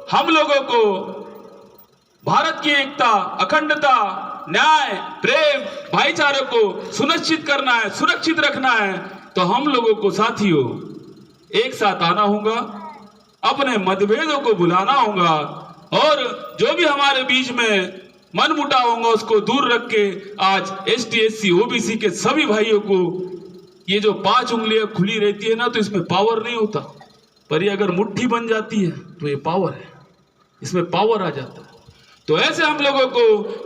हम लोगों को भारत की एकता, अखंडता, न्याय, प्रेम, भाईचारे को सुनिश्चित करना है, सुरक्षित रखना है, तो हम लोगों को साथियों एक साथ आना होगा, अपने मतभेदों को भुलाना होगा और जो भी हमारे बीच में मनमुटाव होगा उसको दूर रख के आज एसटी, एससी, ओबीसी के सभी भाइयों को ये जो 5 उंगलियां खुली रहती है ना, तो इसमें पावर नहीं होता, पर ये अगर मुट्ठी बन जाती है तो ये पावर है, इसमें पावर आ जाता है। तो ऐसे हम लोगों को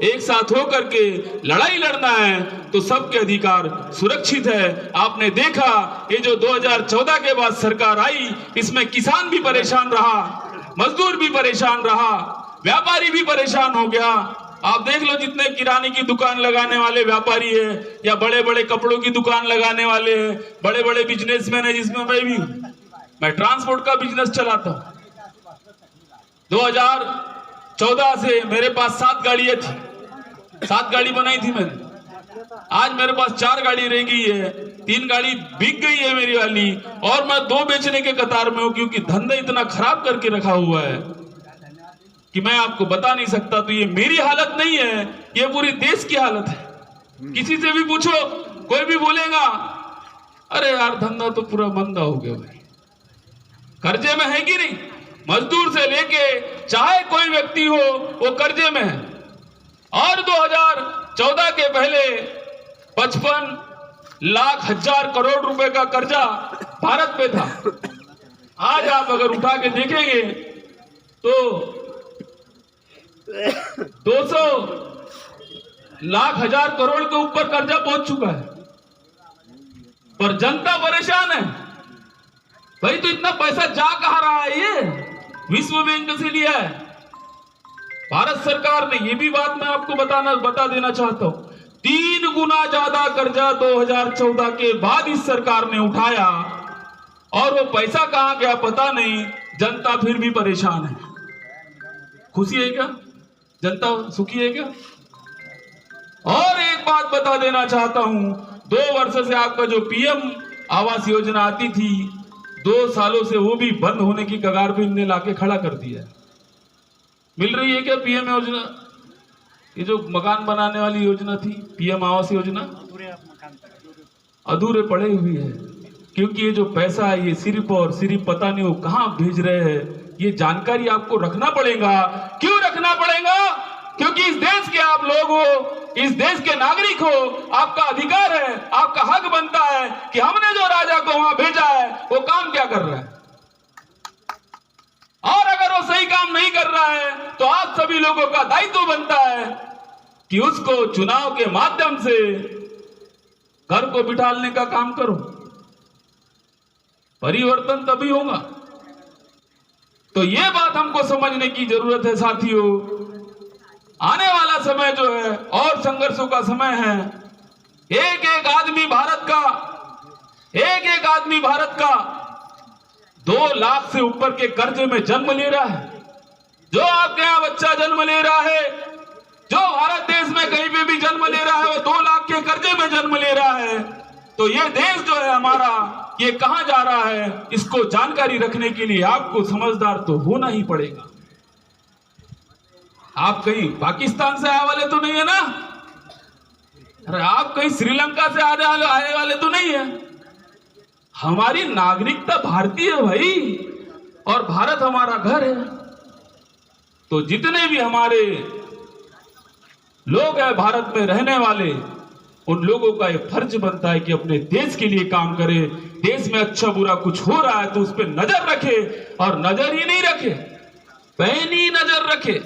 एक साथ होकर के लड़ाई लड़ना है तो सबके अधिकार सुरक्षित है। आपने देखा ये जो 2014 के बाद सरकार आई, इसमें किसान भी परेशान रहा, मजदूर भी परेशान रहा, व्यापारी भी परेशान हो गया। आप देख लो जितने किराने की दुकान लगाने वाले व्यापारी है या बड़े बड़े कपड़ों की दुकान लगाने वाले हैं, बड़े बड़े बिजनेसमैन है, जिसमें मैं भी हूं। मैं ट्रांसपोर्ट का बिजनेस चलाता हूं। 2014 से मेरे पास 7 गाड़ियां थी, 7 गाड़ी बनाई थी मैंने। आज मेरे पास 4 गाड़ी रह गई है, 3 गाड़ी बिक गई है मेरी वाली, और मैं 2 बेचने के कतार में हूं, क्योंकि धंधा इतना खराब करके रखा हुआ है कि मैं आपको बता नहीं सकता। तो ये मेरी हालत नहीं है, ये पूरी देश की हालत है। किसी से भी पूछो, कोई भी बोलेगा अरे यार धंधा तो पूरा मंदा हो गया भाई, कर्जे में है कि नहीं। मजदूर से लेके चाहे कोई व्यक्ति हो वो कर्जे में है। और 2014 के पहले 55 लाख हजार करोड़ रुपए का कर्जा भारत पे था। आज आप अगर उठा के देखेंगे तो 200 लाख हजार करोड़ के ऊपर कर्जा पहुंच चुका है, पर जनता परेशान है भाई। तो इतना पैसा जा कहां रहा है? ये विश्व बैंक से लिया है भारत सरकार ने। ये भी बात मैं आपको बता देना चाहता हूं, 3 गुना ज्यादा कर्जा 2014 के बाद इस सरकार ने उठाया, और वो पैसा कहां गया पता नहीं। जनता फिर भी परेशान है। खुशी है क्या? जनता सुखी है क्या? और एक बात बता देना चाहता हूं, 2 वर्ष से आपका जो पीएम आवास योजना आती थी, 2 सालों से वो भी बंद होने की कगार पे इनने लाके खड़ा कर दिया है। मिल रही है क्या पीएम योजना? ये जो मकान बनाने वाली योजना थी, पीएम आवास योजना, अधूरे पड़े हुए हैं, क्योंकि ये जो पैसा है ये सिर्फ और सिर्फ पता नहीं वो कहां भेज रहे हैं। ये जानकारी आपको रखना पड़ेगा। क्यों रखना पड़ेगा? क्योंकि इस देश के आप लोग हो, इस देश के नागरिक हो, आपका अधिकार है, आपका हक बनता है कि हमने जो राजा को वहां भेजा है वो काम क्या कर रहा है, और अगर वो सही काम नहीं कर रहा है तो आप सभी लोगों का दायित्व बनता है कि उसको चुनाव के माध्यम से घर को बिठाने का काम करो। परिवर्तन तभी होगा। तो ये बात हमको समझने की जरूरत है साथियों। आने वाला समय जो है और संघर्षों का समय है। एक एक आदमी भारत का 2 लाख से ऊपर के कर्जे में जन्म ले रहा है। जो आपके यहाँ बच्चा जन्म ले रहा है, जो भारत देश में कहीं पे भी जन्म ले रहा है, वो 2 लाख के कर्जे में जन्म ले रहा है। तो ये देश जो है हमारा, ये कहां जा रहा है, इसको जानकारी रखने के लिए आपको समझदार तो होना ही पड़ेगा। आप कहीं पाकिस्तान से आए वाले तो नहीं है ना? अरे आप कहीं श्रीलंका से आए वाले तो नहीं है? हमारी नागरिकता भारतीय है भाई, और भारत हमारा घर है। तो जितने भी हमारे लोग हैं भारत में रहने वाले, उन लोगों का ये फर्ज बनता है कि अपने देश के लिए काम करे। देश में अच्छा बुरा कुछ हो रहा है तो उस पर नजर रखे, और नजर ही नहीं रखे, पैनी नजर रखे।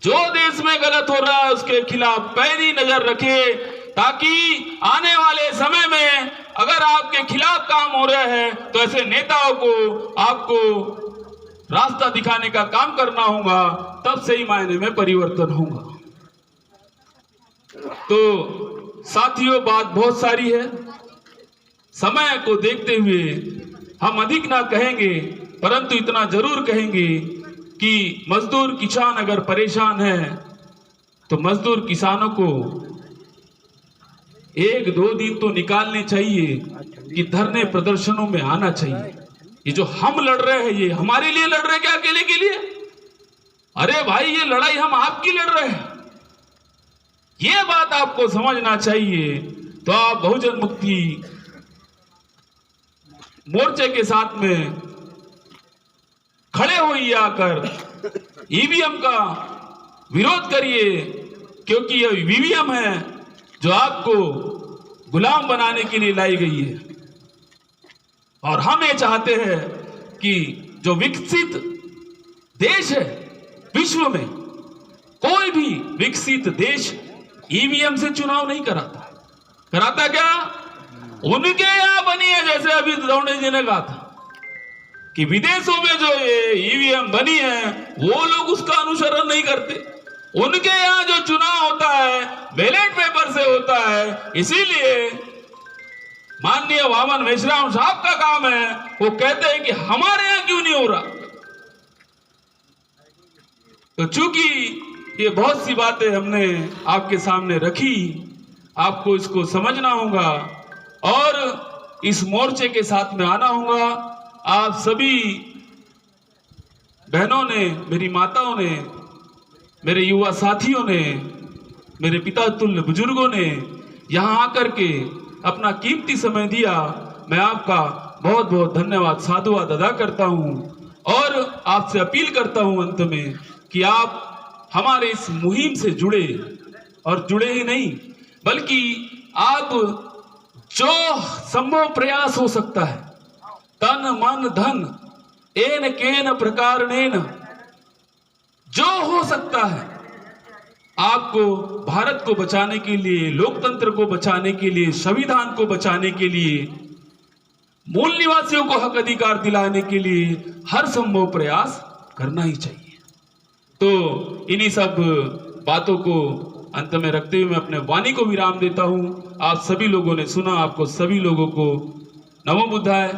जो देश में गलत हो रहा है उसके खिलाफ पैनी नजर रखे, ताकि आने वाले समय में अगर आपके खिलाफ काम हो रहे हैं तो ऐसे नेताओं को आपको रास्ता दिखाने का काम करना होगा, तब सही मायने में परिवर्तन होगा। तो साथियों बात बहुत सारी है, समय को देखते हुए हम अधिक ना कहेंगे, परंतु इतना जरूर कहेंगे कि मजदूर किसान अगर परेशान है तो मजदूर किसानों को 1-2 दिन तो निकालने चाहिए कि धरने प्रदर्शनों में आना चाहिए। ये जो हम लड़ रहे हैं, ये हमारे लिए लड़ रहे हैं क्या अकेले के लिए? अरे भाई, ये लड़ाई हम आपकी लड़ रहे हैं। ये बात आपको समझना चाहिए। तो आप बहुजन मुक्ति मोर्चे के साथ में खड़े होइए, आकर ईवीएम का विरोध करिए, क्योंकि यह ईवीएम है जो आपको गुलाम बनाने के लिए लाई गई है। और हम ये चाहते हैं कि जो विकसित देश है विश्व में, कोई भी विकसित देश ईवीएम से चुनाव नहीं कराता। कराता क्या? उनके यहां बनी है, जैसे अभी दौड़े जी ने कहा था कि विदेशों में जो ये ईवीएम बनी है वो लोग उसका अनुसरण नहीं करते। उनके यहां जो चुनाव होता है बैलेट पेपर से होता है। इसीलिए माननीय वामन मेश्राम साहब का काम है, वो कहते हैं कि हमारे यहां क्यों नहीं हो रहा। तो चूंकि ये बहुत सी बातें हमने आपके सामने रखी, आपको इसको समझना होगा और इस मोर्चे के साथ में आना होगा। आप सभी बहनों ने, मेरी माताओं ने, मेरे युवा साथियों ने, मेरे पिता तुल्य बुजुर्गों ने यहाँ आकर के अपना कीमती समय दिया। मैं आपका बहुत बहुत धन्यवाद, साधुवाद अदा करता हूँ और आपसे अपील करता हूँ अंत में कि आप हमारे इस मुहिम से जुड़े, और जुड़े ही नहीं बल्कि आप जो संभव प्रयास हो सकता है, तन मन धन एन केन प्रकारेण, जो हो सकता है आपको भारत को बचाने के लिए, लोकतंत्र को बचाने के लिए, संविधान को बचाने के लिए, मूल निवासियों को हक अधिकार दिलाने के लिए हर संभव प्रयास करना ही चाहिए। तो इन्हीं सब बातों को अंत में रखते हुए मैं अपने वाणी को विराम देता हूं। आप सभी लोगों ने सुना, आपको सभी लोगों को नमो बुद्धाय।